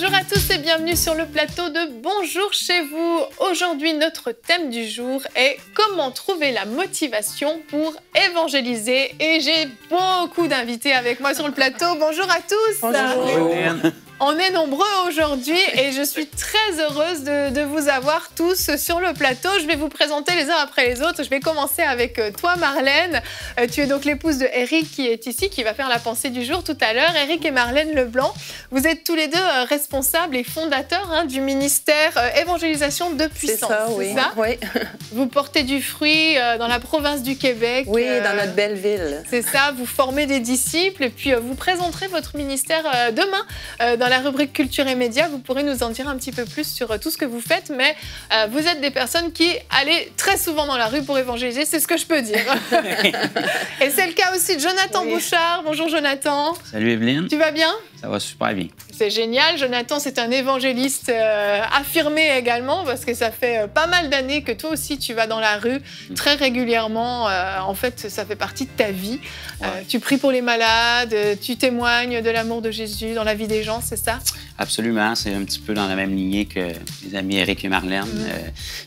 Bonjour à tous et bienvenue sur le plateau de Bonjour chez vous. Aujourd'hui, notre thème du jour est comment trouver la motivation pour évangéliser. Et j'ai beaucoup d'invités avec moi sur le plateau. Bonjour à tous. Bonjour. On est nombreux aujourd'hui et je suis très heureuse de vous avoir tous sur le plateau. Je vais vous présenter les uns après les autres. Je vais commencer avec toi, Marlène. Tu es donc l'épouse de Eric qui est ici, qui va faire la pensée du jour tout à l'heure. Eric et Marlène Leblanc, vous êtes tous les deux responsables et fondateurs du ministère Évangélisation de Puissance. C'est ça, oui. Ça oui. Vous portez du fruit dans la province du Québec. Oui, dans notre belle ville. C'est ça, vous formez des disciples et puis vous présenterez votre ministère demain dans la rubrique Culture et Médias. Vous pourrez nous en dire un petit peu plus sur tout ce que vous faites, mais vous êtes des personnes qui allez très souvent dans la rue pour évangéliser, c'est ce que je peux dire. Et c'est le cas aussi de Jonathan Bouchard. Bonjour Jonathan. Salut Evelyne. Tu vas bien? Ça va super bien. C'est génial. Jonathan, c'est un évangéliste affirmé également, parce que ça fait pas mal d'années que toi aussi tu vas dans la rue très régulièrement. En fait, ça fait partie de ta vie. Tu pries pour les malades, tu témoignes de l'amour de Jésus dans la vie des gens, c'est ça? Absolument. C'est un petit peu dans la même lignée que les amis Eric et Marlène.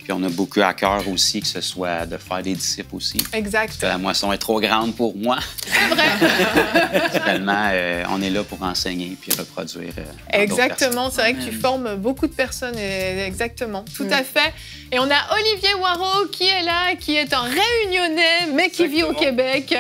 Puis on a beaucoup à cœur aussi que ce soit de faire des disciples aussi. Exact. Parce que la moisson est trop grande pour moi. C'est vrai. Finalement, on est là pour enseigner puis reproduire. Exactement. C'est vrai que tu formes beaucoup de personnes. Exactement. Tout à fait. Et on a Olivier Waro qui est là, qui est un Réunionnais, mais qui vit au Québec.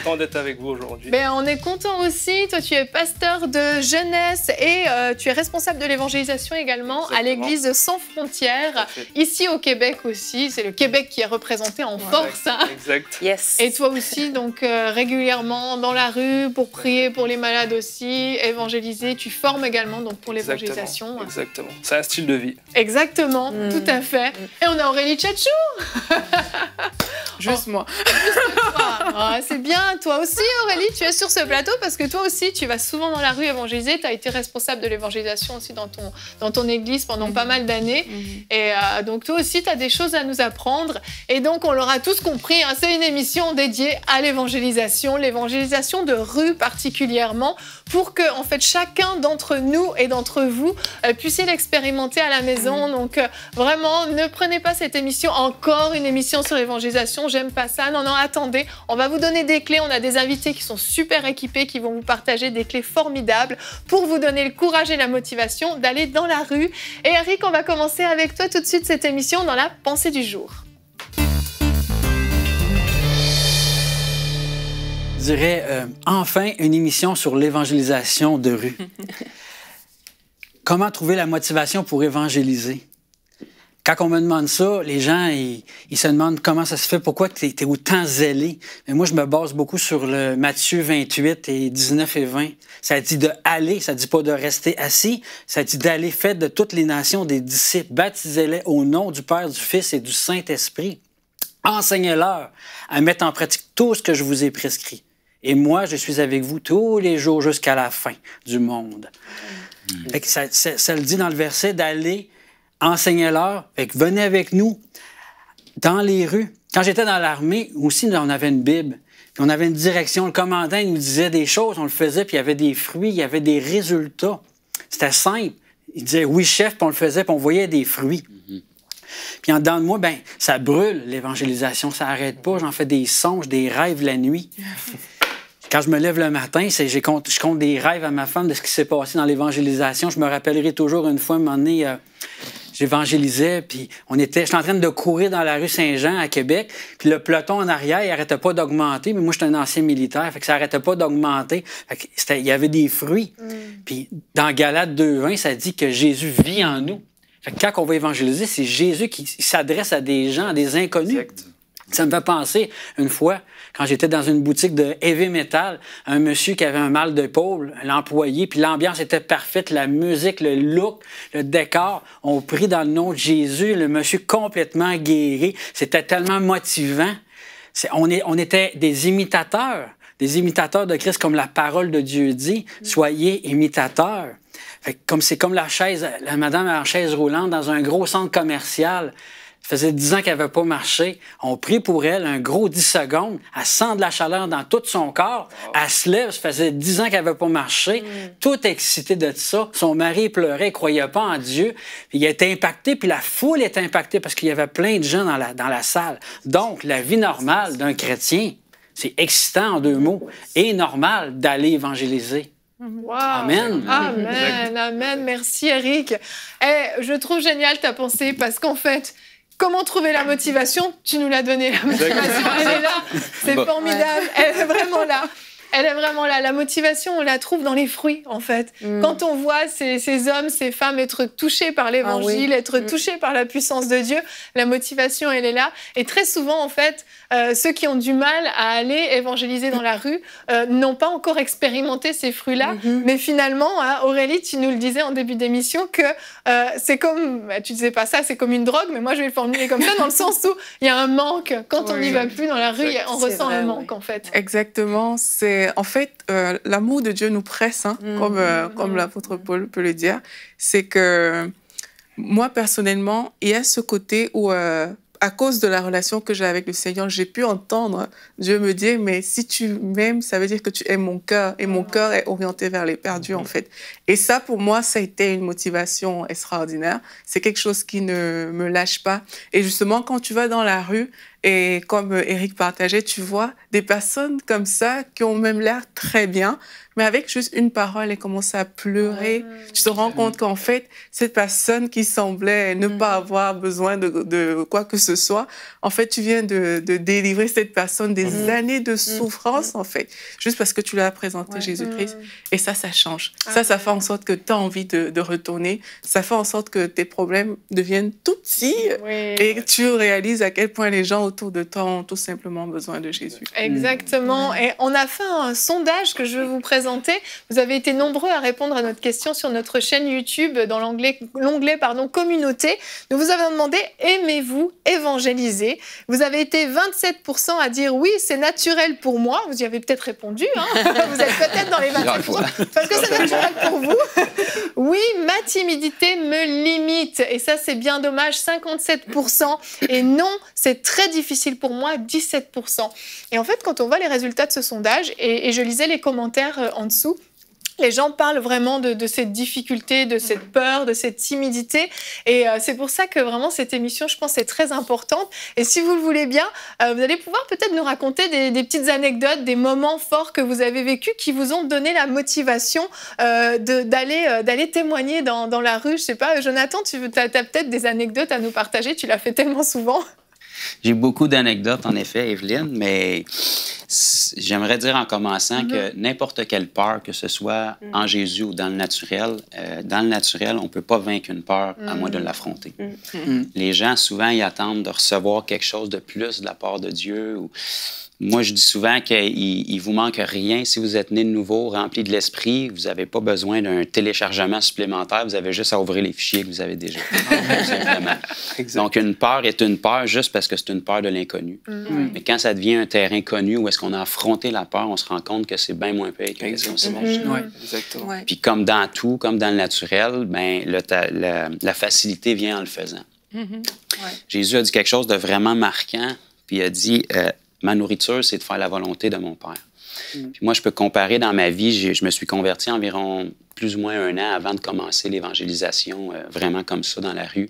Content d'être avec vous aujourd'hui. Ben, on est content aussi. Toi, tu es pasteur de jeunesse et tu es responsable de l'évangélisation également à l'Église Sans Frontières, ici au Québec aussi. C'est le Québec qui est représenté en force. Hein. Exact. Yes. Et toi aussi, donc régulièrement dans la rue pour prier pour les malades aussi, évangéliser. Tu formes également donc pour l'évangélisation. Exactement. C'est un style de vie. Exactement, tout à fait. Et on a Aurélie Tchatchou. Juste moi. C'est bien. Toi aussi, Aurélie, tu es sur ce plateau parce que toi aussi, tu vas souvent dans la rue évangéliser. Tu as été responsable de l'évangélisation aussi dans ton église pendant pas mal d'années. Et donc, toi aussi, tu as des choses à nous apprendre. Et donc, on l'aura tous compris, hein, c'est une émission dédiée à l'évangélisation de rue particulièrement, pour que, en fait, chacun d'entre nous et d'entre vous puissiez l'expérimenter à la maison. Donc, vraiment, ne prenez pas cette émission, encore une émission sur l'évangélisation, j'aime pas ça. Non, non, attendez, on va vous donner des clés. On a des invités qui sont super équipés, qui vont vous partager des clés formidables pour vous donner le courage et la motivation d'aller dans la rue. Et Eric, on va commencer avec toi tout de suite cette émission dans la pensée du jour. Je dirais enfin une émission sur l'évangélisation de rue. Comment trouver la motivation pour évangéliser? Quand on me demande ça, les gens, ils se demandent comment ça se fait, pourquoi tu es autant zélé. Mais moi, je me base beaucoup sur le Matthieu 28 et 19 et 20. Ça dit de aller, ça dit pas de rester assis, ça dit d'aller, faites de toutes les nations des disciples, baptisez-les au nom du Père, du Fils et du Saint-Esprit. Enseignez-leur à mettre en pratique tout ce que je vous ai prescrit. Et moi, je suis avec vous tous les jours jusqu'à la fin du monde. Fait que ça le dit dans le verset d'aller, enseignez-leur. Fait que venez avec nous dans les rues. Quand j'étais dans l'armée, aussi, on avait une Bible. Puis on avait une direction. Le commandant il nous disait des choses, on le faisait, puis il y avait des fruits, il y avait des résultats. C'était simple. Il disait « oui, chef », puis on le faisait, puis on voyait des fruits. Puis en dedans de moi, ben ça brûle, l'évangélisation. Ça n'arrête pas. J'en fais des songes, des rêves la nuit. Quand je me lève le matin, je compte des rêves à ma femme de ce qui s'est passé dans l'évangélisation. Je me rappellerai toujours une fois, un moment donné, j'évangélisais, puis j'étais en train de courir dans la rue Saint-Jean à Québec, puis le peloton en arrière, il n'arrêtait pas d'augmenter, mais moi, j'étais un ancien militaire, fait que ça n'arrêtait pas d'augmenter. Il y avait des fruits. Puis dans Galates 2:20, ça dit que Jésus vit en nous. Fait que quand on va évangéliser, c'est Jésus qui s'adresse à des gens, à des inconnus. Exact. Ça me fait penser, une fois, quand j'étais dans une boutique de heavy metal, un monsieur qui avait un mal d'épaule, l'employé, puis l'ambiance était parfaite, la musique, le look, le décor. On prie dans le nom de Jésus, le monsieur complètement guéri. C'était tellement motivant. On était des imitateurs de Christ, comme la parole de Dieu dit. Soyez imitateurs. Fait que c'est comme la madame en chaise roulante dans un gros centre commercial. Ça faisait 10 ans qu'elle n'avait pas marché. On prie pour elle, un gros 10 secondes. Elle sent de la chaleur dans tout son corps. Elle se lève, ça faisait 10 ans qu'elle n'avait pas marché. Tout excité de ça. Son mari pleurait, il ne croyait pas en Dieu. Puis il a été impacté, puis la foule est impactée parce qu'il y avait plein de gens dans la salle. Donc, la vie normale d'un chrétien, c'est excitant en 2 mots, et normal d'aller évangéliser. Wow. Amen. Amen, amen. Merci, Eric. Je trouve génial ta pensée parce qu'en fait, comment trouver la motivation? Tu nous l'as donnée, la motivation. Elle est là. C'est formidable. Elle est vraiment là. Elle est vraiment là. La motivation, on la trouve dans les fruits, en fait. Quand on voit ces hommes, ces femmes être touchés par l'Évangile, être touchés par la puissance de Dieu, la motivation, elle est là. Et très souvent, en fait, ceux qui ont du mal à aller évangéliser dans la rue n'ont pas encore expérimenté ces fruits-là. Mais finalement, hein, Aurélie, tu nous le disais en début d'émission que c'est comme, tu disais pas ça, c'est comme une drogue, mais moi, je vais le formuler comme ça, dans le sens où il y a un manque. Quand on n'y va plus dans la rue, on ressent un manque, en fait. Exactement. En fait, l'amour de Dieu nous presse, hein, comme l'apôtre Paul peut le dire. C'est que moi, personnellement, il y a ce côté où, à cause de la relation que j'ai avec le Seigneur, j'ai pu entendre Dieu me dire, mais si tu m'aimes, ça veut dire que tu aimes mon cœur. Et mon cœur est orienté vers les perdus, en fait. Et ça, pour moi, ça a été une motivation extraordinaire. C'est quelque chose qui ne me lâche pas. Et justement, quand tu vas dans la rue, et comme Eric partageait, tu vois des personnes comme ça qui ont même l'air très bien, mais avec juste une parole, elles commencent à pleurer. Tu te rends compte qu'en fait, cette personne qui semblait ne pas avoir besoin de quoi que ce soit, en fait, tu viens de délivrer cette personne des années de souffrance, en fait, juste parce que tu lui as présenté Jésus-Christ. Et ça change. Ça fait en sorte que tu as envie de retourner. Ça fait en sorte que tes problèmes deviennent tout petits et tu réalises à quel point les gens autour de toi ont tout simplement besoin de Jésus. Exactement. Et on a fait un sondage que je vais vous présenter. Vous avez été nombreux à répondre à notre question sur notre chaîne YouTube dans l'onglet communauté. Nous vous avons demandé, aimez-vous évangéliser? Vous avez été 27% à dire oui, c'est naturel pour moi. Vous y avez peut-être répondu. Hein. Vous êtes peut-être dans les 27% parce que c'est naturel pour vous. Oui, ma timidité me limite. Et ça, c'est bien dommage, 57%. Et non, c'est très difficile pour moi, 17%. Et en fait, quand on voit les résultats de ce sondage, et je lisais les commentaires en dessous, les gens parlent vraiment de cette difficulté, de cette peur, de cette timidité. Et c'est pour ça que vraiment cette émission, je pense, est très importante. Et si vous le voulez bien, vous allez pouvoir peut-être nous raconter des petites anecdotes, des moments forts que vous avez vécus qui vous ont donné la motivation d'aller témoigner dans la rue. Je sais pas, Jonathan, tu as peut-être des anecdotes à nous partager. Tu l'as fait tellement souvent. J'ai beaucoup d'anecdotes, en effet, Evelyne, mais j'aimerais dire en commençant que n'importe quelle peur, que ce soit en Jésus ou dans le naturel, on ne peut pas vaincre une peur à moins de l'affronter. Les gens, souvent, ils attendent de recevoir quelque chose de plus de la part de Dieu. Moi, je dis souvent qu'il ne vous manque rien. Si vous êtes né de nouveau, rempli de l'esprit, vous n'avez pas besoin d'un téléchargement supplémentaire. Vous avez juste à ouvrir les fichiers que vous avez déjà. Tout simplement. Donc, une peur est une peur juste parce que c'est une peur de l'inconnu. Mais quand ça devient un terrain connu où est-ce qu'on a affronté la peur, on se rend compte que c'est bien moins pire que ce qu'on s'imagine. Exactement. Puis comme dans tout, comme dans le naturel, ben, la facilité vient en le faisant. Jésus a dit quelque chose de vraiment marquant, puis il a dit... ma nourriture, c'est de faire la volonté de mon Père. Puis moi, je peux comparer dans ma vie, je me suis converti environ plus ou moins 1 an avant de commencer l'évangélisation, vraiment comme ça, dans la rue.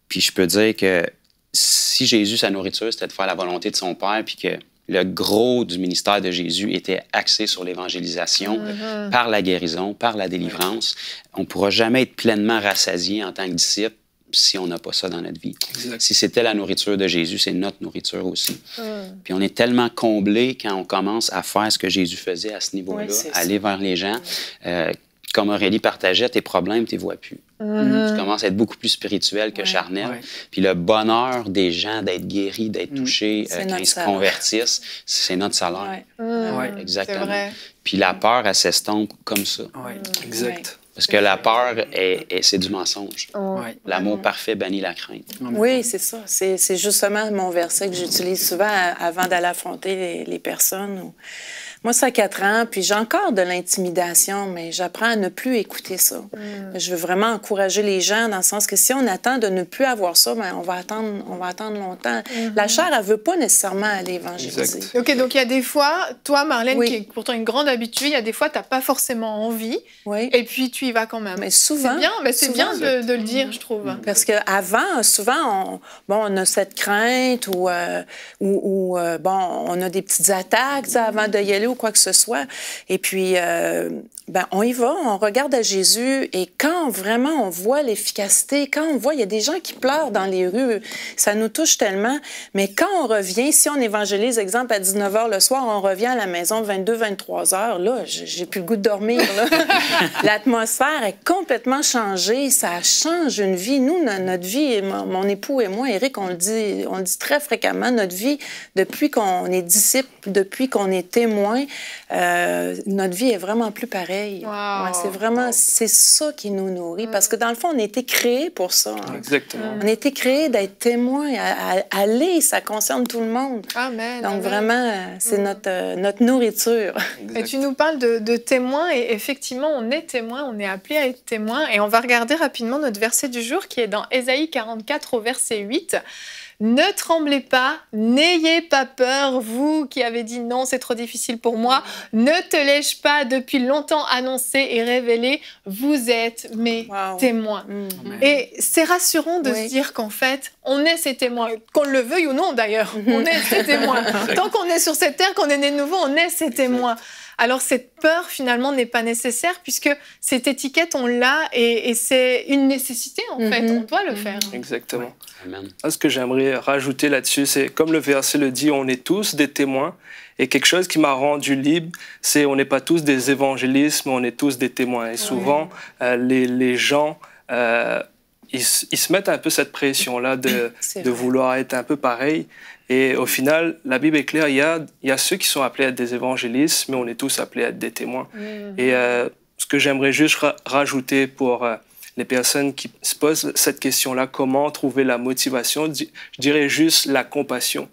Puis je peux dire que si Jésus, sa nourriture, c'était de faire la volonté de son Père, puis que le gros du ministère de Jésus était axé sur l'évangélisation, par la guérison, par la délivrance, on ne pourra jamais être pleinement rassasié en tant que disciple si on n'a pas ça dans notre vie. Exact. Si c'était la nourriture de Jésus, c'est notre nourriture aussi. Puis on est tellement comblé quand on commence à faire ce que Jésus faisait à ce niveau-là, aller vers les gens. Comme Aurélie partageait, tes problèmes, tu ne les vois plus. Tu commences à être beaucoup plus spirituel que charnel. Puis le bonheur des gens d'être guéris, d'être touchés, quand ils se convertissent, c'est notre salaire. Exactement. Puis la peur, elle s'estompe comme ça. Exact. Parce que la peur, c'est du mensonge. L'amour parfait bannit la crainte. Oui, c'est ça. C'est justement mon verset que j'utilise souvent avant d'aller affronter les personnes. Moi, ça a 4 ans, puis j'ai encore de l'intimidation, mais j'apprends à ne plus écouter ça. Je veux vraiment encourager les gens dans le sens que si on attend de ne plus avoir ça, ben, on va attendre longtemps. La chair, elle veut pas nécessairement aller évangéliser. Exact. OK, donc il y a des fois, toi, Marlène, Oui. qui est pourtant une grande habituée, il y a des fois, tu n'as pas forcément envie, Oui. et puis tu y vas quand même. Mais souvent. C'est bien, mais c'est souvent. bien de le dire, je trouve. Parce qu'avant, souvent, on a cette crainte ou on a des petites attaques avant de y aller ou quoi que ce soit. Et puis, on y va, on regarde à Jésus et quand vraiment on voit l'efficacité, quand on voit, il y a des gens qui pleurent dans les rues, ça nous touche tellement. Mais quand on revient, si on évangélise, exemple, à 19h le soir, on revient à la maison 22-23h, là, j'ai plus le goût de dormir. L'atmosphère est complètement changée, ça change une vie. Nous, notre vie, mon époux et moi, Éric, on le dit très fréquemment, notre vie, depuis qu'on est disciple, depuis qu'on est témoin, notre vie est vraiment plus pareille. Wow. Ouais, c'est vraiment, c'est ça qui nous nourrit. Parce que dans le fond, on a été créés pour ça. Hein. Exactement. On a été créés d'être témoins, à aller, ça concerne tout le monde. Amen. Donc amen. vraiment, c'est notre nourriture. Et tu nous parles de témoins, et effectivement, on est témoins, on est appelé à être témoins. Et on va regarder rapidement notre verset du jour qui est dans Ésaïe 44 au verset 8. Ne tremblez pas, n'ayez pas peur, vous qui avez dit non, c'est trop difficile pour moi. Ne te l'ai-je pas depuis longtemps annoncé et révélé, vous êtes mes témoins. Et c'est rassurant de se dire qu'en fait, on est ces témoins, qu'on le veuille ou non d'ailleurs, on est ces témoins. Tant qu'on est sur cette terre, qu'on est né de nouveau, on est ces témoins. Alors cette peur finalement n'est pas nécessaire puisque cette étiquette on l'a et c'est une nécessité en fait, on doit le faire. Exactement. Amen. Ce que j'aimerais rajouter là-dessus, c'est comme le verset le dit, on est tous des témoins. Et quelque chose qui m'a rendu libre, c'est on n'est pas tous des évangélistes, mais on est tous des témoins. Et souvent, les gens, ils se mettent un peu cette pression-là de vouloir être un peu pareil. Et au final, la Bible est claire, il y a ceux qui sont appelés à être des évangélistes, mais on est tous appelés à être des témoins. Et ce que j'aimerais juste rajouter pour les personnes qui se posent cette question-là, comment trouver la motivation, je dirais juste la compassion.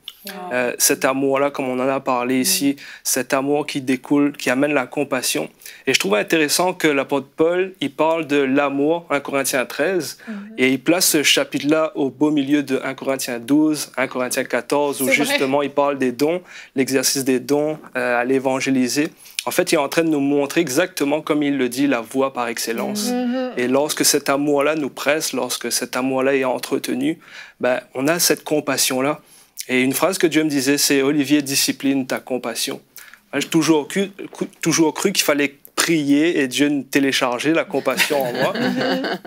Cet amour-là, comme on en a parlé ici, cet amour qui découle, qui amène la compassion. Et je trouve intéressant que l'apôtre Paul, il parle de l'amour, 1 Corinthiens 13, et il place ce chapitre-là au beau milieu de 1 Corinthiens 12, 1 Corinthiens 14, où justement il parle des dons, l'exercice des dons, à l'évangéliser. En fait, il est en train de nous montrer exactement comme il le dit, la voie par excellence. Et lorsque cet amour-là nous presse, lorsque cet amour-là est entretenu, on a cette compassion-là. Et une phrase que Dieu me disait, c'est « Olivier, discipline ta compassion ». J'ai toujours cru qu'il fallait prier et Dieu télécharger la compassion en moi.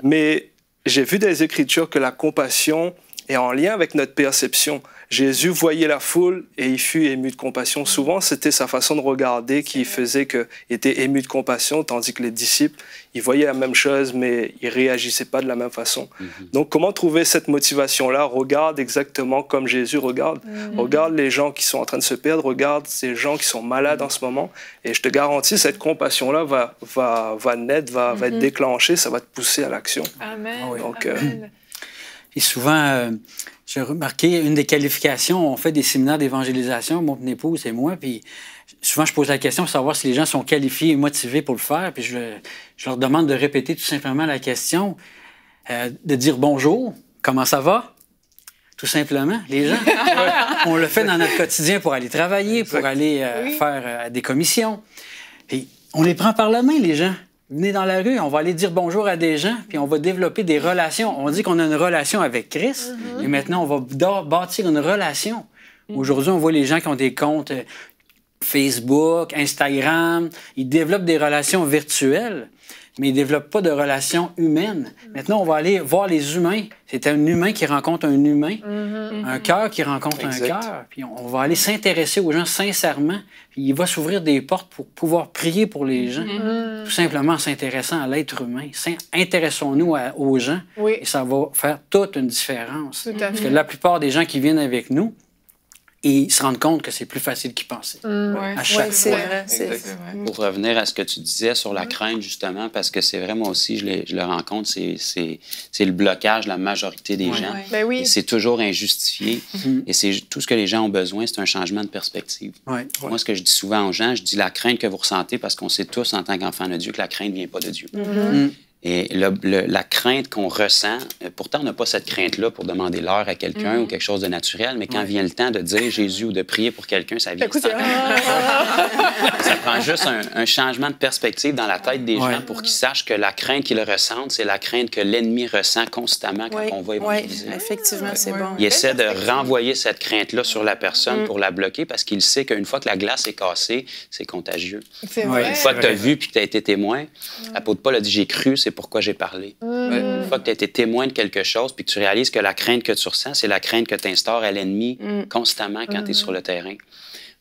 Mais j'ai vu dans les Écritures que la compassion est en lien avec notre perception. Jésus voyait la foule et il fut ému de compassion. Souvent, c'était sa façon de regarder qui faisait qu'il était ému de compassion, tandis que les disciples, ils voyaient la même chose, mais ils ne réagissaient pas de la même façon. Donc, comment trouver cette motivation-là? Regarde exactement comme Jésus regarde. Regarde les gens qui sont en train de se perdre, regarde ces gens qui sont malades en ce moment. Et je te garantis, cette compassion-là va naître, va être déclenchée, ça va te pousser à l'action. Amen. Donc, Amen. Et souvent, j'ai remarqué une des qualifications, on fait des séminaires d'évangélisation, mon épouse et moi, puis souvent je pose la question pour savoir si les gens sont qualifiés et motivés pour le faire, puis je leur demande de répéter tout simplement la question, de dire bonjour, comment ça va? Tout simplement, les gens. On le fait dans notre quotidien pour aller travailler, pour aller faire des commissions. Puis on les prend par la main, les gens. Venez dans la rue, on va aller dire bonjour à des gens, puis on va développer des relations. On dit qu'on a une relation avec Christ, et maintenant, on va bâtir une relation. Aujourd'hui, on voit les gens qui ont des comptes Facebook, Instagram, ils développent des relations virtuelles, mais ils ne développent pas de relations humaines. Maintenant, on va aller voir les humains. C'est un humain qui rencontre un humain, un cœur qui rencontre un cœur. Puis on va aller s'intéresser aux gens sincèrement. Puis il va s'ouvrir des portes pour pouvoir prier pour les gens. Tout simplement en s'intéressant à l'être humain. Intéressons-nous aux gens et ça va faire toute une différence. Parce que la plupart des gens qui viennent avec nous, et ils se rendent compte que c'est plus facile qu'ils pensaient. À chaque c'est fois. vrai. C'est vrai. Pour revenir à ce que tu disais sur la crainte, justement, parce que c'est vrai, moi aussi, je le rencontre, c'est le blocage de la majorité des gens. Ben oui. Et c'est toujours injustifié. Et c'est tout ce que les gens ont besoin, c'est un changement de perspective. Moi, ce que je dis souvent aux gens, je dis la crainte que vous ressentez, parce qu'on sait tous, en tant qu'enfants de Dieu, que la crainte ne vient pas de Dieu. Et la crainte qu'on ressent, pourtant, on n'a pas cette crainte-là pour demander l'heure à quelqu'un ou quelque chose de naturel, mais quand vient le temps de dire Jésus ou de prier pour quelqu'un, ça vient. Ça prend juste un changement de perspective dans la tête des gens pour qu'ils sachent que la crainte qu'ils ressentent, c'est la crainte que l'ennemi ressent constamment quand on va évangéliser. Oui, effectivement, c'est bon. Il essaie de renvoyer cette crainte-là sur la personne pour la bloquer parce qu'il sait qu'une fois que la glace est cassée, c'est contagieux. Une fois que tu as vu puis que tu as été témoin, l'apôtre Paul a dit « J'ai cru, c'est pourquoi j'ai parlé ». Une fois que tu as été témoin de quelque chose puis que tu réalises que la crainte que tu ressens, c'est la crainte que tu instaures à l'ennemi constamment quand tu es sur le terrain.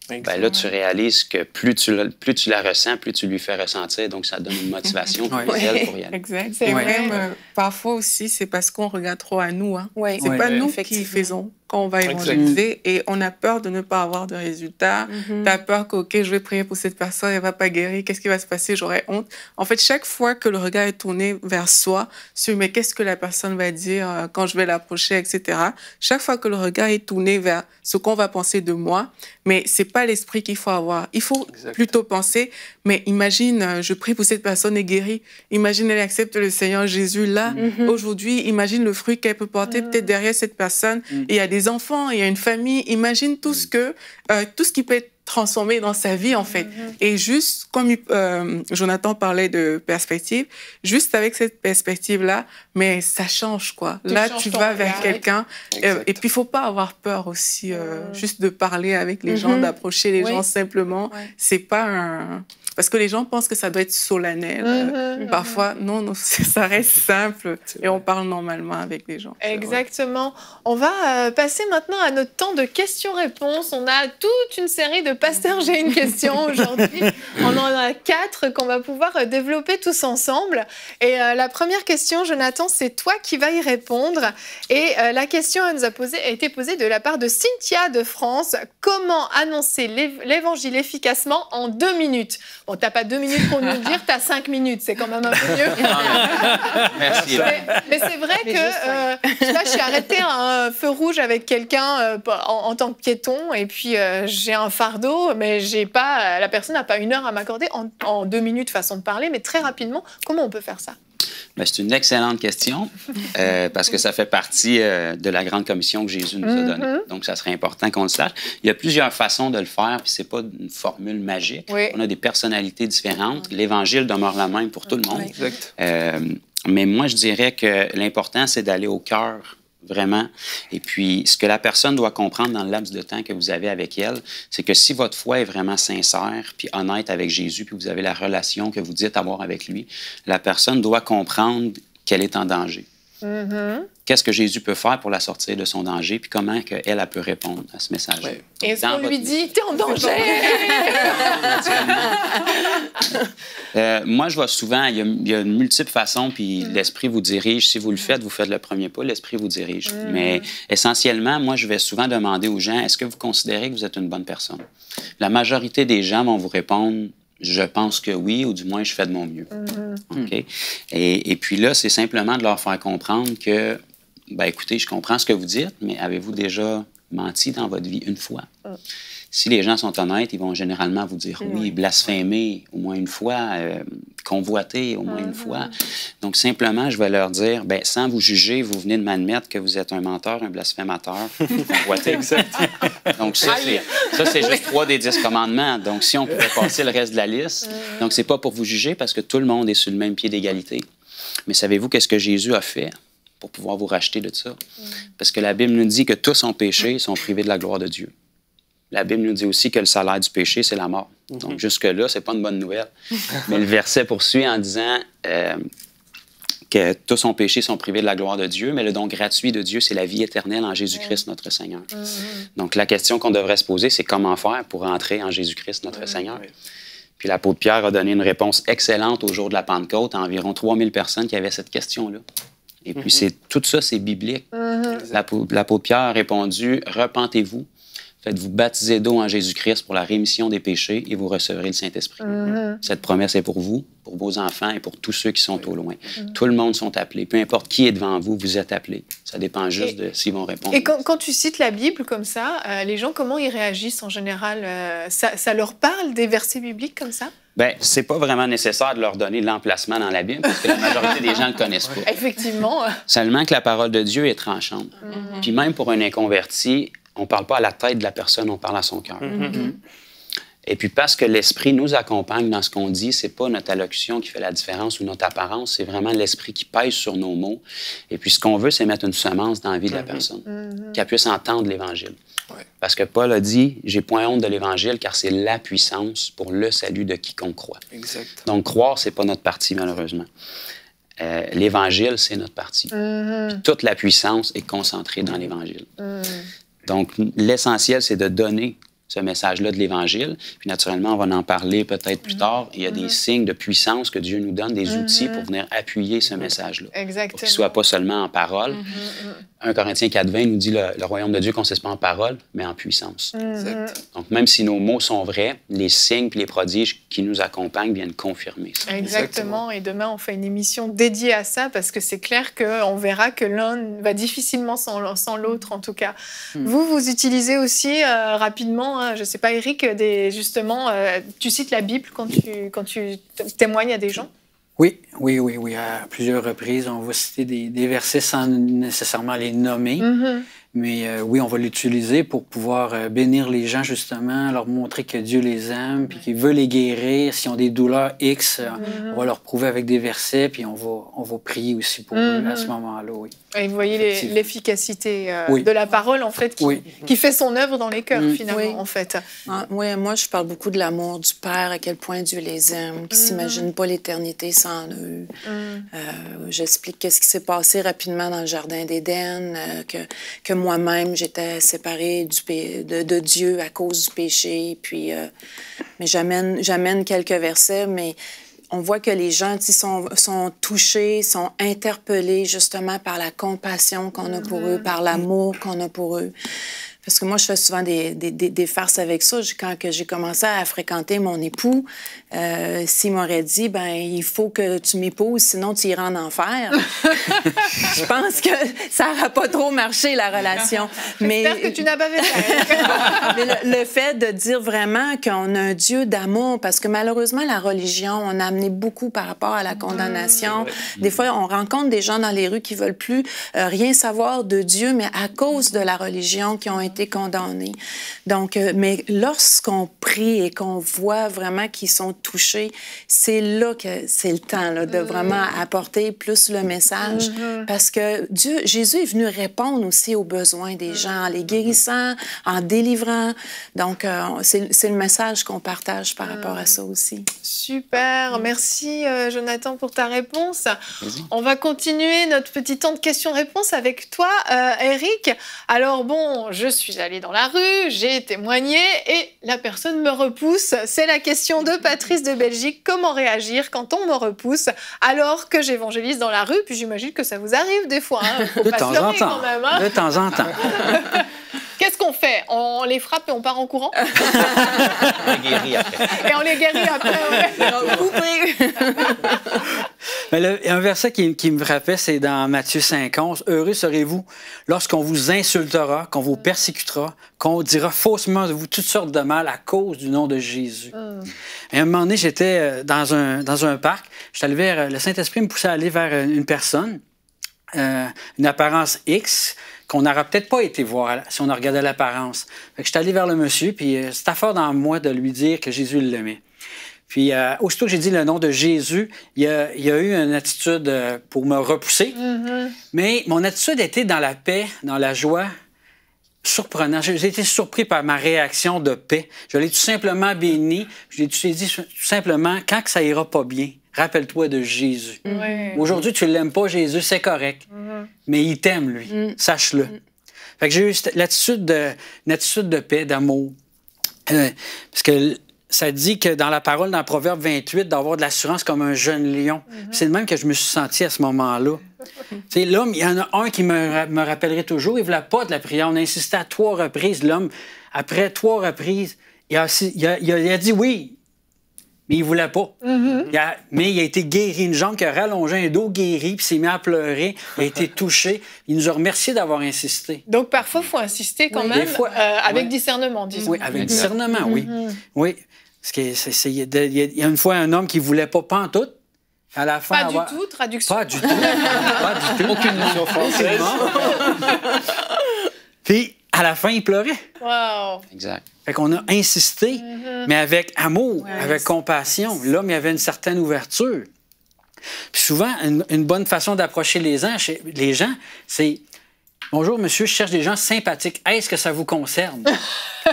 Ben là, tu réalises que plus tu la ressens, plus tu lui fais ressentir. Donc, ça donne une motivation pour y aller. Exact. Et même, parfois aussi, c'est parce qu'on regarde trop à nous. Hein. C'est pas nous qui faisons quand on va évangéliser et on a peur de ne pas avoir de résultats. Tu as peur que, OK, je vais prier pour cette personne, elle ne va pas guérir. Qu'est-ce qui va se passer? J'aurai honte. En fait, chaque fois que le regard est tourné vers soi, sur mais qu'est-ce que la personne va dire quand je vais l'approcher, etc. Chaque fois que le regard est tourné vers ce qu'on va penser de moi, mais c'est pas l'esprit qu'il faut avoir. Il faut plutôt penser, mais imagine, je prie pour cette personne et guérie. Imagine, elle accepte le Seigneur Jésus là, aujourd'hui. Imagine le fruit qu'elle peut porter peut-être derrière cette personne. Il y a des enfants, il y a une famille. Imagine tout ce qui peut être transformé dans sa vie, en fait. Et juste, comme Jonathan parlait de perspective, juste avec cette perspective-là, mais ça change, quoi. Là, tu vas vers quelqu'un. Et puis, il ne faut pas avoir peur aussi, juste de parler avec les gens, d'approcher les gens simplement. C'est pas un... Parce que les gens pensent que ça doit être solennel. Parfois, non, ça reste simple et on parle normalement avec les gens. Exactement. On va passer maintenant à notre temps de questions-réponses. On a toute une série de pasteurs, j'ai une question aujourd'hui. On en a 4 qu'on va pouvoir développer tous ensemble. Et la première question, Jonathan, c'est toi qui vas y répondre. Et la question a été posée de la part de Cynthia de France. Comment annoncer l'évangile efficacement en 2 minutes? Bon, t'as pas 2 minutes pour nous le dire, t'as 5 minutes, c'est quand même un peu mieux. Merci. Mais c'est vrai que là, je suis arrêtée à un feu rouge avec quelqu'un en tant que piéton, et puis j'ai un fardeau, mais la personne n'a pas 1 heure à m'accorder en 2 minutes, façon de parler, mais très rapidement, comment on peut faire ça? Ben, c'est une excellente question parce que ça fait partie de la grande commission que Jésus nous a donnée. Donc, ça serait important qu'on le sache. Il y a plusieurs façons de le faire, puis c'est pas une formule magique. On a des personnalités différentes. L'Évangile demeure la même pour tout le monde. Mais moi, je dirais que l'important, c'est d'aller au cœur, vraiment. Et puis, ce que la personne doit comprendre dans le laps de temps que vous avez avec elle, c'est que si votre foi est vraiment sincère puis honnête avec Jésus, puis vous avez la relation que vous dites avoir avec lui, la personne doit comprendre qu'elle est en danger. Qu'est-ce que Jésus peut faire pour la sortir de son danger, puis comment elle peut répondre à ce message. Est-ce qu'on lui dit « T'es en danger » Moi, je vois souvent, il y a une multiple façons, puis l'Esprit vous dirige. Si vous le faites, vous faites le premier pas, l'Esprit vous dirige. Mais essentiellement, moi, je vais souvent demander aux gens, est-ce que vous considérez que vous êtes une bonne personne? La majorité des gens vont vous répondre, je pense que oui, ou du moins, je fais de mon mieux. OK? Et puis là, c'est simplement de leur faire comprendre que, ben écoutez, je comprends ce que vous dites, mais avez-vous déjà menti dans votre vie une fois? Si les gens sont honnêtes, ils vont généralement vous dire oui, blasphémer au moins une fois, convoiter au moins une fois. Donc, simplement, je vais leur dire, ben, sans vous juger, vous venez de m'admettre que vous êtes un menteur, un blasphémateur, convoité. Donc, ça, c'est juste 3 des 10 commandements. Donc, si on pouvait passer le reste de la liste, donc, c'est pas pour vous juger parce que tout le monde est sur le même pied d'égalité. Mais savez-vous qu'est-ce que Jésus a fait pour pouvoir vous racheter de ça? Parce que la Bible nous dit que tous ont péché et sont privés de la gloire de Dieu. La Bible nous dit aussi que le salaire du péché, c'est la mort. Donc, jusque-là, c'est pas une bonne nouvelle. Mais le verset poursuit en disant que tous ont péché, sont privés de la gloire de Dieu, mais le don gratuit de Dieu, c'est la vie éternelle en Jésus-Christ, notre Seigneur. Donc, la question qu'on devrait se poser, c'est comment faire pour entrer en Jésus-Christ, notre Seigneur? Puis l'apôtre Pierre a donné une réponse excellente au jour de la Pentecôte à environ 3000 personnes qui avaient cette question-là. Et puis, tout ça, c'est biblique. L'apôtre Pierre a répondu « Repentez-vous, Faites-vous baptiser d'eau en Jésus-Christ pour la rémission des péchés et vous recevrez le Saint-Esprit. Cette promesse est pour vous, pour vos enfants et pour tous ceux qui sont au loin. Tout le monde sont appelés. Peu importe qui est devant vous, vous êtes appelés. Ça dépend juste de s'ils vont répondre. Et quand tu cites la Bible comme ça, les gens, comment ils réagissent en général? Ça leur parle des versets bibliques comme ça? Bien, c'est pas vraiment nécessaire de leur donner l'emplacement dans la Bible parce que la majorité des gens ne le connaissent pas. Effectivement. Seulement que la parole de Dieu est tranchante. Puis même pour un inconverti, on ne parle pas à la tête de la personne, on parle à son cœur. Et puis parce que l'Esprit nous accompagne dans ce qu'on dit, c'est pas notre allocution qui fait la différence ou notre apparence, c'est vraiment l'Esprit qui pèse sur nos mots. Et puis ce qu'on veut, c'est mettre une semence dans la vie de la personne, qu'elle puisse entendre l'Évangile. Parce que Paul a dit, j'ai point honte de l'Évangile, car c'est la puissance pour le salut de quiconque croit. Exact. Donc croire, c'est pas notre partie, malheureusement. L'Évangile, c'est notre partie. Puis toute la puissance est concentrée dans l'Évangile. Donc, l'essentiel, c'est de donner ce message-là de l'Évangile. Puis, naturellement, on va en parler peut-être plus tard. Il y a des signes de puissance que Dieu nous donne, des outils pour venir appuyer ce message-là. Exactement. Pour qu'il ne soit pas seulement en parole. 1 Corinthiens 4,20 nous dit le royaume de Dieu ne consiste pas en parole, mais en puissance. Donc, même si nos mots sont vrais, les signes et les prodiges qui nous accompagnent viennent confirmer ça. Exactement. Et demain, on fait une émission dédiée à ça parce que c'est clair qu'on verra que l'un va difficilement sans l'autre, en tout cas. Vous utilisez aussi rapidement, je ne sais pas, Éric, justement, tu cites la Bible quand tu témoignes à des gens? Oui. À plusieurs reprises, on va citer des versets sans nécessairement les nommer. Mais oui, on va l'utiliser pour pouvoir bénir les gens, justement, leur montrer que Dieu les aime, puis qu'il veut les guérir. S'ils ont des douleurs X, on va leur prouver avec des versets, puis on va prier aussi pour eux à ce moment-là, oui. Et vous voyez l'efficacité de la parole, en fait, qui fait son œuvre dans les cœurs, finalement, en fait. Oui, moi, je parle beaucoup de l'amour du Père, à quel point Dieu les aime, qu'ils ne s'imaginent pas l'éternité sans eux. J'explique qu'est-ce qui s'est passé rapidement dans le Jardin d'Éden, que moi-même, j'étais séparée de Dieu à cause du péché. Puis, mais j'amène quelques versets, mais on voit que les gens sont touchés, sont interpellés justement par la compassion qu'on a pour eux, par l'amour qu'on a pour eux. Parce que moi, je fais souvent des farces avec ça. Quand j'ai commencé à fréquenter mon époux, s'il m'aurait dit, ben il faut que tu m'épouses, sinon tu iras en enfer. Je pense que ça n'aura pas trop marché, la relation. J'espère que tu n'as pas fait ça. Mais le fait de dire vraiment qu'on a un Dieu d'amour, parce que malheureusement, la religion, on a amené beaucoup par rapport à la condamnation. Des fois, on rencontre des gens dans les rues qui ne veulent plus rien savoir de Dieu, mais à cause de la religion, qui ont été condamnés. Donc, mais lorsqu'on prie et qu'on voit vraiment qu'ils sont touchés, c'est là que c'est le temps là, de vraiment apporter plus le message. Parce que Jésus est venu répondre aussi aux besoins des gens, en les guérissant, en délivrant. Donc, c'est le message qu'on partage par rapport à ça aussi. Super. Merci, Jonathan, pour ta réponse. On va continuer notre petit temps de questions-réponses avec toi, Éric. Alors, bon, je suis allée dans la rue, j'ai témoigné et la personne me repousse. C'est la question de Patrice de Belgique. Comment réagir quand on me repousse alors que j'évangélise dans la rue? Puis j'imagine que ça vous arrive des fois. Hein. De temps en temps. Quand même, hein. De temps en temps. Qu'est-ce qu'on fait? On les frappe et on part en courant? On les guérit après. Et on les guérit après. Mais un verset qui me frappait, c'est dans Matthieu 5,11. « Heureux serez-vous lorsqu'on vous insultera, qu'on vous persécutera, qu'on dira faussement de vous toutes sortes de mal à cause du nom de Jésus. » Et à un moment donné, j'étais dans un parc. J'étais allé vers... Le Saint-Esprit me poussait à aller vers une personne, une apparence X, qu'on n'aurait peut-être pas été voir si on a regardé l'apparence. Fait que j'étais allé vers le monsieur, puis c'était fort dans moi de lui dire que Jésus l'aimait. Puis, aussitôt que j'ai dit le nom de Jésus, il y a eu une attitude pour me repousser. Mais mon attitude était dans la paix, dans la joie, surprenant. J'ai été surpris par ma réaction de paix. Je l'ai tout simplement béni. Je l'ai dit tout simplement, quand que ça ira pas bien, rappelle-toi de Jésus. Aujourd'hui, tu l'aimes pas, Jésus, c'est correct. Mais il t'aime, lui. Sache-le. Fait que j'ai eu une attitude de paix, d'amour. Parce que ça dit que dans la parole, dans Proverbe 28, d'avoir de l'assurance comme un jeune lion. C'est le même que je me suis senti à ce moment-là. Tu sais, l'homme, il y en a un qui me rappellerait toujours, il ne voulait pas de la prière. On a insisté à 3 reprises. L'homme après 3 reprises, il a dit oui, mais il ne voulait pas. Mais il a été guéri, une jambe qui a rallongé, un dos guéri, puis s'est mis à pleurer, il a été touché. Il nous a remercié d'avoir insisté. Donc parfois, il faut insister quand même, fois, avec discernement, disons. Oui, avec discernement, oui. Oui. Parce qu'il y a une fois un homme qui ne voulait pas pantoute. À la fin, pas du tout, traduction. Pas du tout. Pas du tout. Aucune notion française. Puis, à la fin, il pleurait. Wow. Exact. Fait qu'on a insisté, mais avec amour, avec compassion. L'homme, il y avait une certaine ouverture. Puis souvent, une bonne façon d'approcher les gens, c'est « Bonjour, monsieur, je cherche des gens sympathiques. Est-ce que ça vous concerne? »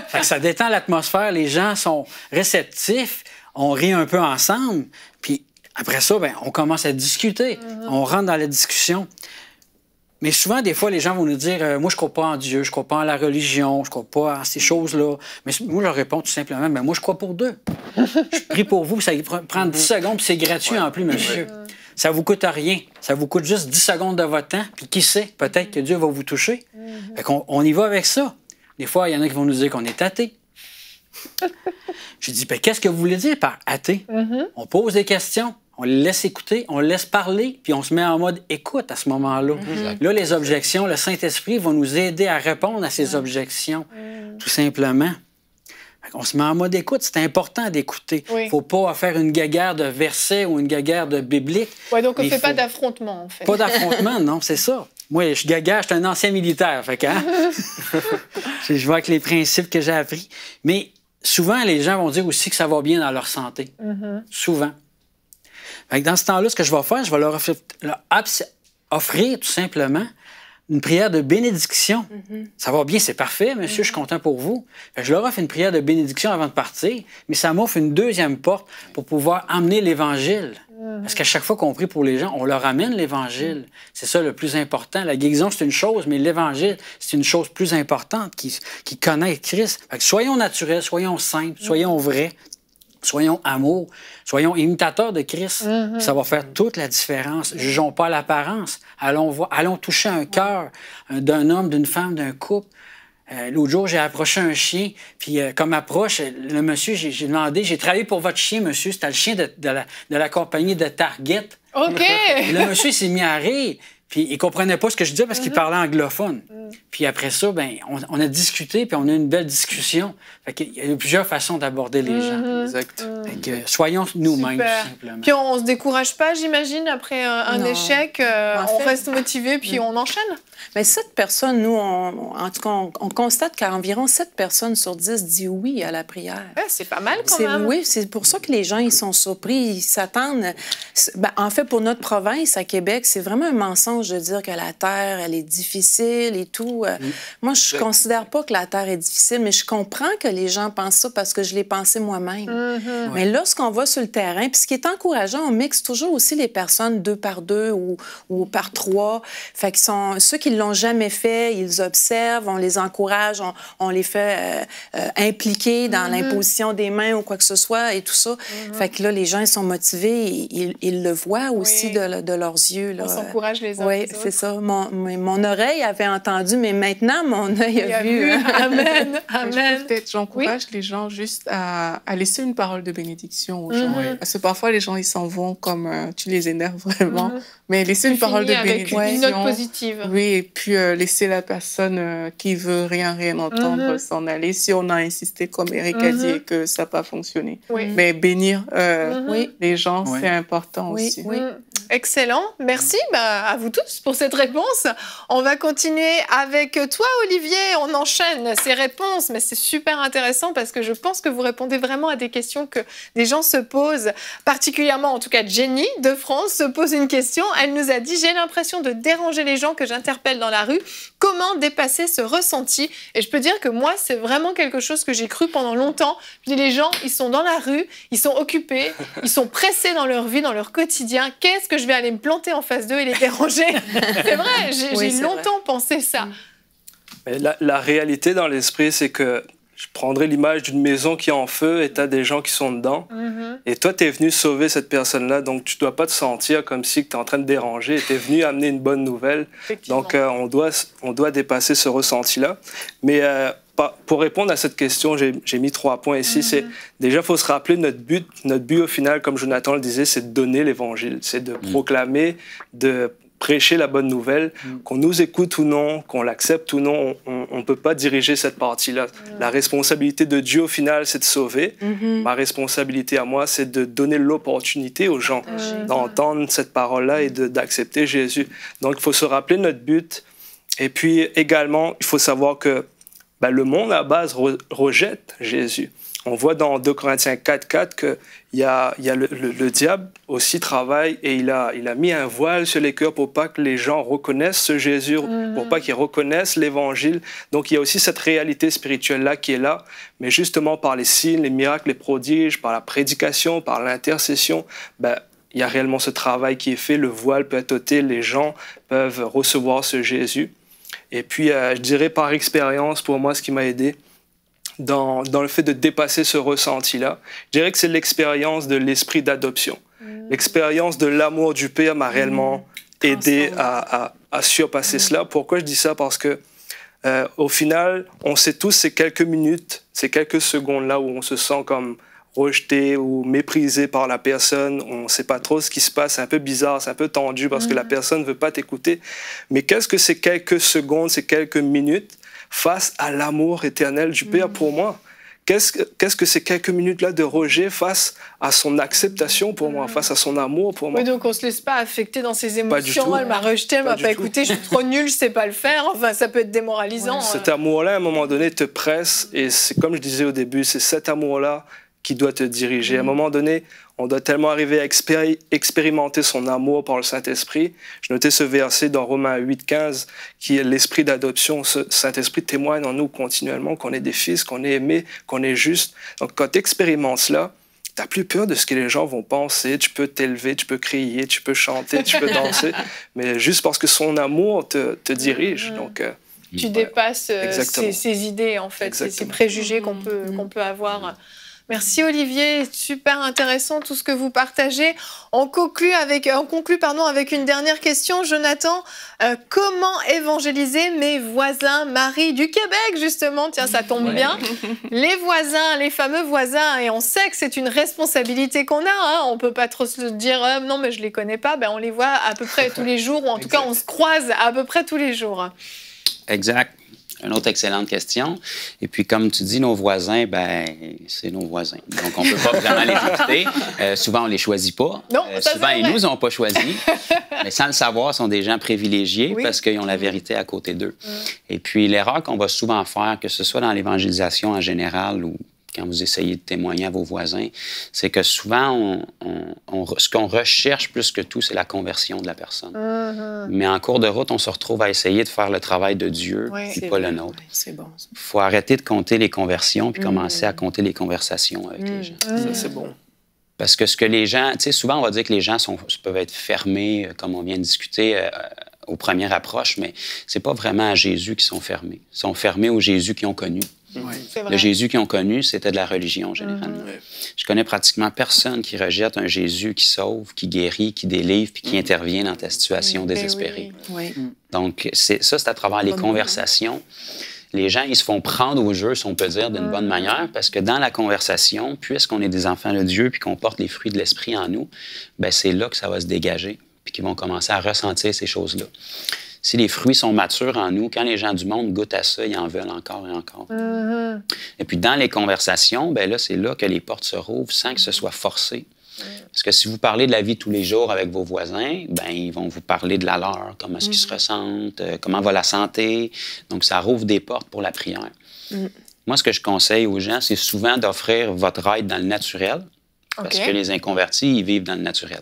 Fait que ça détend l'atmosphère. Les gens sont réceptifs. On rit un peu ensemble. Puis après ça, ben, on commence à discuter. On rentre dans la discussion. Mais souvent, des fois, les gens vont nous dire moi, je ne crois pas en Dieu, je ne crois pas en la religion, je ne crois pas en ces choses-là. Mais moi, je leur réponds tout simplement moi, je crois pour deux. Je prie pour vous, ça prend 10 secondes, puis c'est gratuit en plus, monsieur. Ça ne vous coûte rien. Ça vous coûte juste 10 secondes de votre temps, puis qui sait, peut-être que Dieu va vous toucher. Fait qu'on y va avec ça. Des fois, il y en a qui vont nous dire qu'on est athée. Je dis qu'est-ce que vous voulez dire par athée? On pose des questions. On les laisse écouter, on les laisse parler, puis on se met en mode écoute à ce moment-là. Là, les objections, le Saint-Esprit va nous aider à répondre à ces objections, tout simplement. On se met en mode écoute, c'est important d'écouter. Il ne faut pas faire une guéguerre de versets ou une guéguerre de biblique. Oui, donc on ne fait pas d'affrontement, en fait. Pas d'affrontement, non, c'est ça. Moi, je guéguerre, je suis un ancien militaire, fait que, je vois avec les principes que j'ai appris. Mais souvent, les gens vont dire aussi que ça va bien dans leur santé. Souvent. Dans ce temps-là, ce que je vais faire, je vais leur offrir tout simplement une prière de bénédiction. Ça va bien, c'est parfait, monsieur, je suis content pour vous. Je leur offre une prière de bénédiction avant de partir, mais ça m'offre une deuxième porte pour pouvoir amener l'Évangile. Parce qu'à chaque fois qu'on prie pour les gens, on leur amène l'Évangile. C'est ça le plus important. La guérison, c'est une chose, mais l'Évangile, c'est une chose plus importante qui connaît Christ. Fait que soyons naturels, soyons simples, soyons vrais. Soyons amour, soyons imitateurs de Christ. Ça va faire toute la différence. Jugeons pas l'apparence. Allons toucher un cœur d'un homme, d'une femme, d'un couple. L'autre jour, j'ai approché un chien, puis comme approche, le monsieur, j'ai demandé, j'ai travaillé pour votre chien, monsieur, c'était le chien de la compagnie de Target. OK! Le monsieur s'est mis à rire. Puis il comprenait pas ce que je disais parce qu'il parlait anglophone. Puis après ça, ben, on a discuté, puis on a eu une belle discussion. Fait qu'il y a plusieurs façons d'aborder les gens. Exact. Fait que soyons nous-mêmes, tout simplement. Puis on se décourage pas, j'imagine, après un échec. On reste motivé, puis on enchaîne. Mais 7 personnes, nous, en tout cas, on constate qu'environ 7 personnes sur 10 disent oui à la prière. Ouais, c'est pas mal quand même. Oui, c'est pour ça que les gens, ils sont surpris, ils s'attendent. Ben, en fait, pour notre province, à Québec, c'est vraiment un mensonge de dire que la terre, elle est difficile et tout. Moi, je considère pas que la terre est difficile, mais je comprends que les gens pensent ça parce que je l'ai pensé moi-même. Mais lorsqu'on va sur le terrain, puis ce qui est encourageant, on mixe toujours aussi les personnes 2 par 2 ou par 3. Fait qu'ils sont ceux qui l'ont jamais fait, ils observent, on les encourage, on les fait impliquer dans l'imposition des mains ou quoi que ce soit et tout ça. Fait que là, les gens, ils sont motivés, ils le voient aussi de leurs yeux. Là. On s'encourage les uns les autres. Oui, c'est ça. Mon oreille avait entendu, mais maintenant, mon œil a vu. Amen. Amen. Peut-être j'encourage les gens juste à laisser une parole de bénédiction aux gens. Parce que parfois, les gens, ils s'en vont comme tu les énerves vraiment. Mais laisser une parole de bénédiction. Avec une note positive. Oui, et puis laisser la personne qui veut rien entendre s'en aller. Si on a insisté, comme Eric a dit, et que ça n'a pas fonctionné. Mais bénir les gens, c'est important aussi. Excellent. Merci à vous tous pour cette réponse. On va continuer avec toi, Olivier. On enchaîne ces réponses, mais c'est super intéressant parce que je pense que vous répondez vraiment à des questions que des gens se posent. Particulièrement, en tout cas, Jenny de France se pose une question. Elle nous a dit « J'ai l'impression de déranger les gens que j'interpelle dans la rue. Comment dépasser ce ressenti ?» Et je peux dire que moi, c'est vraiment quelque chose que j'ai cru pendant longtemps. Puis les gens, ils sont dans la rue, ils sont occupés, ils sont pressés dans leur vie, dans leur quotidien. Qu'est-ce que je vais aller me planter en face d'eux et les déranger? C'est vrai, j'ai longtemps pensé ça. Mais la réalité dans l'esprit, c'est que je prendrais l'image d'une maison qui est en feu et tu as des gens qui sont dedans. Et toi, tu es venu sauver cette personne-là, donc tu ne dois pas te sentir comme si tu es en train de déranger. Tu es venu amener une bonne nouvelle. Donc, on doit dépasser ce ressenti-là. Mais pour répondre à cette question, j'ai mis 3 points ici. C'est déjà, il faut se rappeler notre but. Notre but, au final, comme Jonathan le disait, c'est de donner l'Évangile, c'est de proclamer, de prêcher la bonne nouvelle. Qu'on nous écoute ou non, qu'on l'accepte ou non, on ne peut pas diriger cette partie-là. La responsabilité de Dieu, au final, c'est de sauver. Ma responsabilité à moi, c'est de donner l'opportunité aux gens d'entendre cette parole-là et d'accepter Jésus. Donc, il faut se rappeler notre but. Et puis, également, il faut savoir que le monde, à la base, rejette Jésus. On voit dans 2 Corinthiens 4:4 qu'il y a le diable aussi travaille et il a mis un voile sur les cœurs pour pas que les gens reconnaissent ce Jésus, pour pas qu'ils reconnaissent l'Évangile. Donc, il y a aussi cette réalité spirituelle-là qui est là. Mais justement, par les signes, les miracles, les prodiges, par la prédication, par l'intercession, il y a réellement ce travail qui est fait. Le voile peut être ôté, les gens peuvent recevoir ce Jésus. Et puis, je dirais par expérience, pour moi, ce qui m'a aidé dans le fait de dépasser ce ressenti-là, je dirais que c'est l'expérience de l'esprit d'adoption. L'expérience de l'amour du Père m'a réellement aidé à surpasser cela. Pourquoi je dis ça? Parce que, au final, on sait tous ces quelques minutes, ces quelques secondes-là où on se sent comme rejeté ou méprisé par la personne, on ne sait pas trop ce qui se passe, c'est un peu bizarre, c'est un peu tendu parce que la personne ne veut pas t'écouter. Mais qu'est-ce que ces quelques secondes, ces quelques minutes face à l'amour éternel du Père pour moi? Qu'est-ce que ces quelques minutes-là de rejet face à son acceptation pour moi, face à son amour pour moi? Oui, donc on ne se laisse pas affecter dans ses émotions. Elle m'a rejeté, elle ne m'a pas écouté, je suis trop nulle, je ne sais pas le faire. Enfin, ça peut être démoralisant. Cet amour-là, à un moment donné, te presse. Et c'est comme je disais au début, c'est cet amour-là qui doit te diriger. À un moment donné, on doit tellement arriver à expérimenter son amour par le Saint-Esprit. Je notais ce verset dans Romains 8:15, qui est l'esprit d'adoption. Ce Saint-Esprit témoigne en nous continuellement qu'on est des fils, qu'on est aimés, qu'on est juste. Donc, quand tu expérimentes cela, tu n'as plus peur de ce que les gens vont penser. Tu peux t'élever, tu peux crier, tu peux chanter, tu peux danser, mais juste parce que son amour te dirige. Donc, tu dépasses ces idées, en fait, ces préjugés qu'on peut avoir. Merci Olivier, super intéressant tout ce que vous partagez. On conclut avec une dernière question. Jonathan, comment évangéliser mes voisins? Marie du Québec, justement, tiens, ça tombe bien. Les voisins, les fameux voisins, et on sait que c'est une responsabilité qu'on a. Hein. On ne peut pas trop se dire non, mais je ne les connais pas. On les voit à peu près tous les jours, ou en tout cas, on se croise à peu près tous les jours. Exact. Une autre excellente question. Et puis, comme tu dis, nos voisins, c'est nos voisins. Donc, on ne peut pas vraiment les éviter. Souvent, on ne les choisit pas. Non, souvent, ils ne nous ont pas choisis. Mais sans le savoir, ce sont des gens privilégiés parce qu'ils ont la vérité à côté d'eux. Et puis, l'erreur qu'on va souvent faire, que ce soit dans l'évangélisation en général ou quand vous essayez de témoigner à vos voisins, c'est que souvent, ce qu'on recherche plus que tout, c'est la conversion de la personne. Mais en cours de route, on se retrouve à essayer de faire le travail de Dieu, et pas le nôtre. C'est bon. Il faut arrêter de compter les conversions puis commencer à compter les conversations avec les gens. Ça, c'est bon. Parce que ce que les gens... Tu sais, souvent, on va dire que les gens peuvent être fermés, comme on vient de discuter, aux premières approches, mais c'est pas vraiment à Jésus qu'ils sont fermés. Ils sont fermés au Jésus qu'ils ont connu. Le Jésus qu'ils ont connu, c'était de la religion, généralement. Je connais pratiquement personne qui rejette un Jésus qui sauve, qui guérit, qui délivre, puis qui intervient dans ta situation désespérée. Donc, c'est à travers les conversations. Les gens, ils se font prendre au jeu, si on peut dire, d'une bonne manière, parce que dans la conversation, puisqu'on est des enfants de Dieu, puis qu'on porte les fruits de l'Esprit en nous, c'est là que ça va se dégager, puis qu'ils vont commencer à ressentir ces choses-là. Si les fruits sont matures en nous, quand les gens du monde goûtent à ça, ils en veulent encore et encore. Et puis, dans les conversations, là, c'est là que les portes se rouvrent sans que ce soit forcé. Parce que si vous parlez de la vie tous les jours avec vos voisins, ils vont vous parler de la leur, comment est-ce qu'ils se ressentent, comment va la santé. Donc, ça rouvre des portes pour la prière. Moi, ce que je conseille aux gens, c'est souvent d'offrir votre aide dans le naturel. Parce que les inconvertis, ils vivent dans le naturel.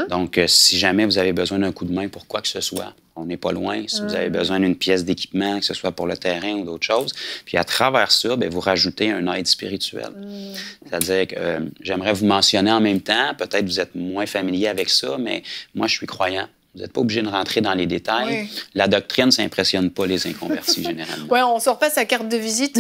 Donc, si jamais vous avez besoin d'un coup de main pour quoi que ce soit, on n'est pas loin. Si vous avez besoin d'une pièce d'équipement, que ce soit pour le terrain ou d'autres choses, puis à travers ça, vous rajoutez un aide spirituelle. C'est-à-dire que j'aimerais vous mentionner en même temps, peut-être vous êtes moins familier avec ça, mais moi, je suis croyant. Vous n'êtes pas obligé de rentrer dans les détails. La doctrine, ça n'impressionne pas les inconvertis, généralement. On ne sort pas sa carte de visite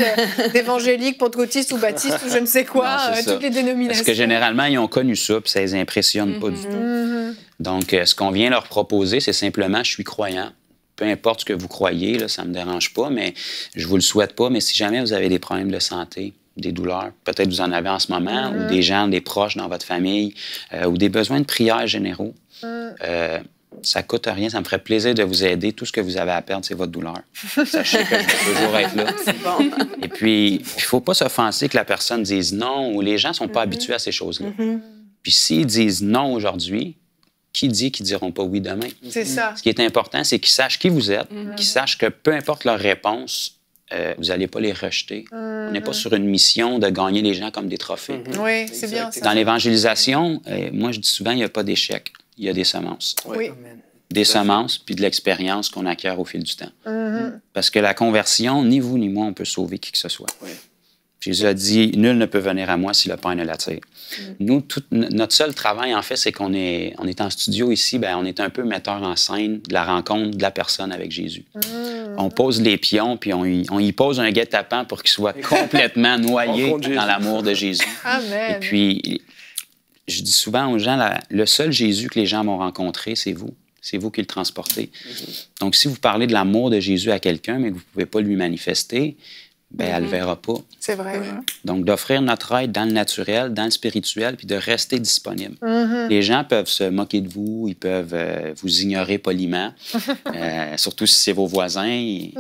d'évangélique, pentecôtiste ou baptiste ou je ne sais quoi, toutes les dénominations. Parce que généralement, ils ont connu ça, puis ça ne les impressionne pas du tout. Donc, ce qu'on vient leur proposer, c'est simplement, je suis croyant. peu importe ce que vous croyez, là, ça ne me dérange pas, mais je ne vous le souhaite pas, mais si jamais vous avez des problèmes de santé, des douleurs, peut-être vous en avez en ce moment, ou des gens, des proches dans votre famille, ou des besoins de prière généraux, ça ne coûte rien, ça me ferait plaisir de vous aider. Tout ce que vous avez à perdre, c'est votre douleur. Sachez que je vais toujours être là. Bon. Et puis, il ne faut pas s'offenser que la personne dise non, ou les gens ne sont pas habitués à ces choses-là. Puis s'ils disent non aujourd'hui, qui dit qu'ils ne diront pas oui demain? C'est ça. Ce qui est important, c'est qu'ils sachent qui vous êtes, qu'ils sachent que peu importe leur réponse, vous n'allez pas les rejeter. On n'est pas sur une mission de gagner les gens comme des trophées. Oui, c'est bien ça. Dans l'évangélisation, moi, je dis souvent, il n'y a pas d'échec, il y a des semences. Oui. Des semences, puis de l'expérience qu'on acquiert au fil du temps. Parce que la conversion, ni vous ni moi, on peut sauver qui que ce soit. Jésus a dit, nul ne peut venir à moi si le Père ne l'attire. Nous, notre seul travail, en fait, c'est qu'on est en studio ici, bien, on est un peu metteur en scène de la rencontre de la personne avec Jésus. On pose les pions, puis on y pose un guet-apens pour qu'il soit complètement noyé dans l'amour de Jésus. Amen. Et puis, je dis souvent aux gens, le seul Jésus que les gens vont rencontrer, c'est vous. C'est vous qui le transportez. Donc, si vous parlez de l'amour de Jésus à quelqu'un, mais que vous ne pouvez pas lui manifester, bien, elle ne le verra pas. C'est vrai. Donc, d'offrir notre aide dans le naturel, dans le spirituel, puis de rester disponible. Les gens peuvent se moquer de vous, ils peuvent vous ignorer poliment, surtout si c'est vos voisins. Ils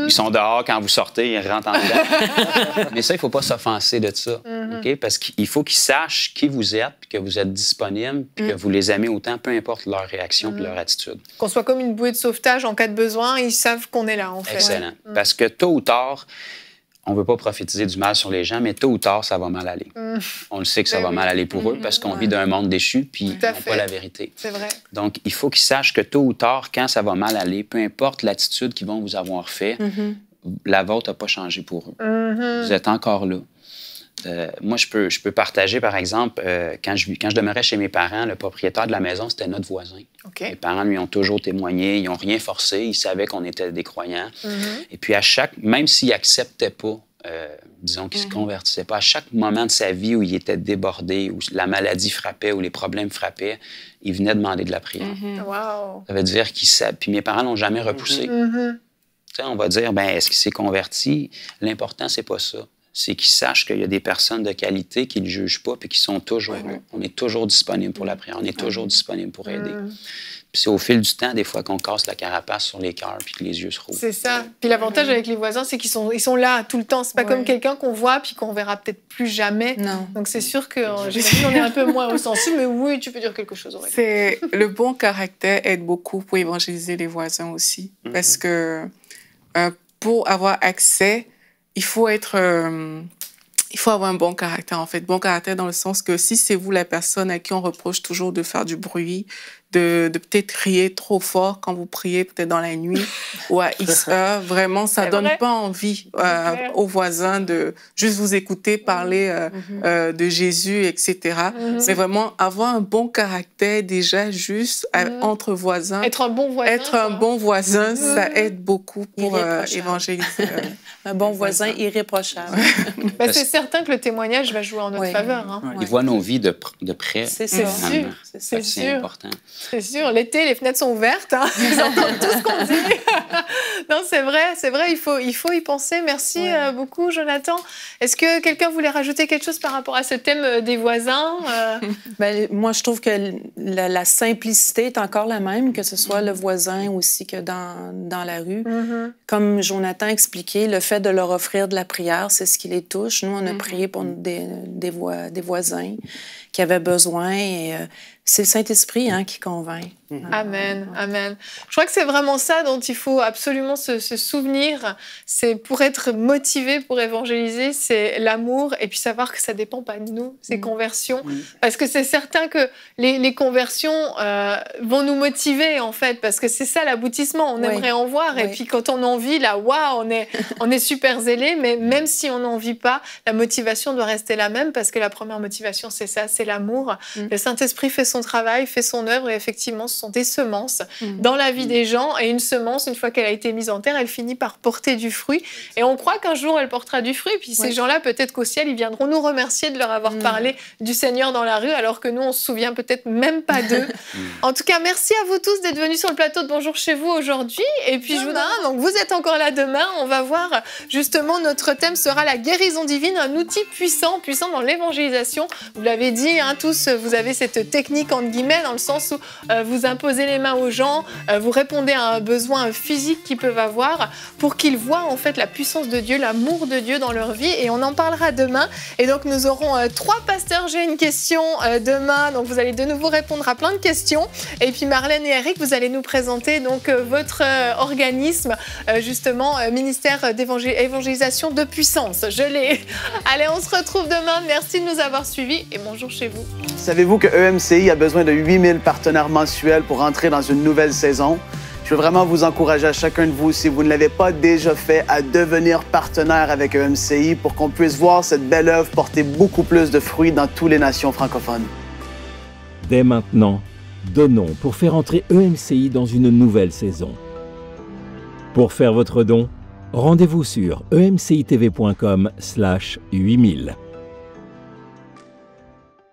sont dehors quand vous sortez, ils rentrent en dedans. Mais ça, il ne faut pas s'offenser de ça, OK? Parce qu'il faut qu'ils sachent qui vous êtes, puis que vous êtes disponible, puis que vous les aimez autant, peu importe leur réaction puis leur attitude. Qu'on soit comme une bouée de sauvetage en cas de besoin, ils savent qu'on est là, en fait. Excellent. Parce que tôt ou tard, on ne veut pas prophétiser du mal sur les gens, mais tôt ou tard, ça va mal aller. On le sait que ça va mal aller pour eux parce qu'on vit d'un monde déchu puis ils n'ont pas la vérité. C'est vrai. Donc, il faut qu'ils sachent que tôt ou tard, quand ça va mal aller, peu importe l'attitude qu'ils vont vous avoir fait, la vôtre n'a pas changé pour eux. Vous êtes encore là. Moi, je peux partager, par exemple, quand je demeurais chez mes parents, le propriétaire de la maison, c'était notre voisin. Okay. Mes parents lui ont toujours témoigné, ils n'ont rien forcé, ils savaient qu'on était des croyants. Et puis, même s'il n'acceptait pas, disons qu'il ne se convertissait pas, à chaque moment de sa vie où il était débordé, où la maladie frappait, où les problèmes frappaient, il venait demander de la prière. Wow. Ça veut dire qu'il sait. Puis mes parents ne l'ont jamais repoussé. On va dire, ben, est-ce qu'il s'est converti? L'important, c'est pas ça. C'est qu'ils sachent qu'il y a des personnes de qualité qui ne le jugent pas et qui sont toujours là. On est toujours disponible pour la prière. On est toujours disponible pour aider. Puis c'est au fil du temps, des fois, qu'on casse la carapace sur les cœurs puis que les yeux se rouvrent. C'est ça. Puis l'avantage avec les voisins, c'est qu'ils sont là tout le temps. C'est pas comme quelqu'un qu'on voit puis qu'on verra peut-être plus jamais. Non. Donc c'est sûr que j'imagine qu'on est un peu moins sensible, mais oui, tu peux dire quelque chose, Aurélie. C'est le bon caractère aide beaucoup pour évangéliser les voisins aussi. Parce que pour avoir accès, il faut avoir un bon caractère, en fait. Bon caractère dans le sens que si c'est vous la personne à qui on reproche toujours de faire du bruit, de peut-être crier trop fort quand vous priez, peut-être dans la nuit ou à X heure, vraiment, ça ne donne pas envie aux voisins de juste vous écouter parler de Jésus, etc. C'est vraiment avoir un bon caractère déjà juste entre voisins. Être un bon voisin. Être un bon voisin, ça aide beaucoup pour évangéliser. Un bon voisin irréprochable. C'est certain que le témoignage va jouer en notre faveur. Hein. Ils voient nos vies de près. C'est sûr. C'est important. C'est sûr. L'été, les fenêtres sont ouvertes. Hein. Ils entendent tout ce qu'on dit. Non, c'est vrai. Il faut y penser. Merci beaucoup, Jonathan. Est-ce que quelqu'un voulait rajouter quelque chose par rapport à ce thème des voisins? Moi, je trouve que la simplicité est encore la même, que ce soit le voisin aussi que dans la rue. Comme Jonathan expliquait, le fait de leur offrir de la prière, c'est ce qui les touche. Nous, on a prié pour des voisins qui avaient besoin et c'est le Saint-Esprit qui convainc. Amen, amen. Je crois que c'est vraiment ça dont il faut absolument se souvenir. C'est pour être motivé pour évangéliser, c'est l'amour et puis savoir que ça dépend pas de nous, ces conversions. Parce que c'est certain que les conversions vont nous motiver en fait, parce que c'est ça l'aboutissement. On aimerait en voir et puis quand on en vit, là, waouh, on est super zélé. Mais même si on n'en vit pas, la motivation doit rester la même parce que la première motivation, c'est ça, c'est l'amour. Le Saint-Esprit fait son travail, fait son œuvre, et effectivement, ce sont des semences dans la vie des gens. Et une semence, une fois qu'elle a été mise en terre, elle finit par porter du fruit. Et on croit qu'un jour, elle portera du fruit. Et puis ces gens-là, peut-être qu'au ciel, ils viendront nous remercier de leur avoir parlé du Seigneur dans la rue, alors que nous, on se souvient peut-être même pas d'eux. En tout cas, merci à vous tous d'être venus sur le plateau de Bonjour chez vous aujourd'hui. Et puis, je vous dis, donc vous êtes encore là demain. On va voir, justement, notre thème sera la guérison divine, un outil puissant dans l'évangélisation. Vous l'avez dit, tous, vous avez cette technique, entre guillemets, dans le sens où vous imposez les mains aux gens, vous répondez à un besoin physique qu'ils peuvent avoir pour qu'ils voient, en fait, la puissance de Dieu, l'amour de Dieu dans leur vie. Et on en parlera demain. Et donc, nous aurons 3 pasteurs. J'ai une question demain. Donc, vous allez de nouveau répondre à plein de questions. Et puis, Marlène et Eric, vous allez nous présenter donc votre organisme, justement, ministère d'évangélisation de puissance. Je l'ai. Allez, on se retrouve demain. Merci de nous avoir suivis et bonjour chez vous. Savez-vous que EMCI a besoin de 8000 partenaires mensuels pour entrer dans une nouvelle saison? Je veux vraiment vous encourager à chacun de vous, si vous ne l'avez pas déjà fait, à devenir partenaire avec EMCI pour qu'on puisse voir cette belle œuvre porter beaucoup plus de fruits dans toutes les nations francophones. Dès maintenant, donnons pour faire entrer EMCI dans une nouvelle saison. Pour faire votre don, rendez-vous sur emcitv.com/8000.